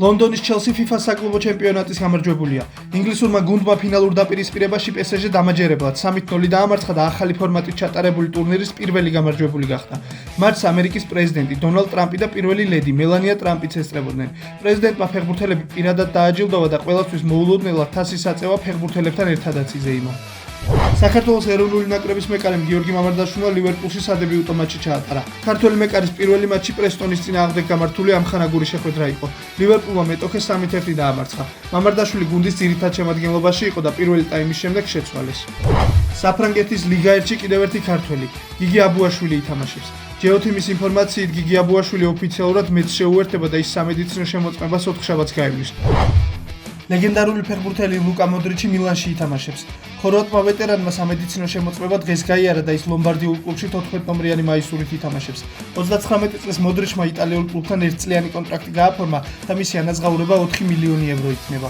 ლონდონის ჩელსი FIFA საკლუბო ჩემპიონატის გამარჯვებულია. ინგლისურმა გუნდმა ფინალურ დაპირისპირებაში PSG-ს დამაჯერებლად 3-0 დაამარცხა და ახალი ფორმატით ჩატარებული ტურნირის პირველი გამარჯვებული გახდა. მატჩს ამერიკის პრეზიდენტი დონალდ ტრამპი და პირველი ლედი მელანია ტრამპიც ესწრებოდნენ. პრეზიდენტმა ფეხბურთელები პირადად დააჯილდოვა და ყველასთვის მოულოდნელად თასის აწევა ფეხბურთელებთან ერთადაც იზეიმა. საქართველოს ეროვნული ნაკრების მეკარემ გიორგი მამარდაშვილმა ლივერპულში სადებიუტო მატჩი ჩაატარა. ქართველი მეკარის პირველი მატჩი პრესტონის წინააღმდეგ გამართული ამხანაგური შეხვედრა იყო. ლივერპულმა მეტოქე 3-1 დაამარცხა. მამარდაშვილი გუნდის ძირითად შემადგენლობაში იყო და პირველი ტაიმის შემდეგ შეცვალეს. საფრანგეთის ლიგა 1-ში კიდევ ერთი ქართველი, გიგი აბუაშვილი ითამაშებს. ჯეოთიმის ინფორმაციით გიგი აბუაშვილი ოფიციალურად მეც შეუერთდება და ის სამედიცინო შემოწმებას ოთხშაბათს გაივლის. ლეგენდარული ფეხბურთელი ლუკა მოდრიჩი მილანში ითამაშებს. ხორვატმა ვეტერანმა სამედიცინო შემოწმება დღეს გაიარა და ის ლომბარდიულ კლუბში 14 ნომრიანი მაისურით ითამაშებს. 39 წლის მოდრიჩმა იტალიურ კლუბთან ერთწლიანი კონტრაქტი გააფორმა და მისი ანაზღაურება 4 მილიონი ევრო იქნება.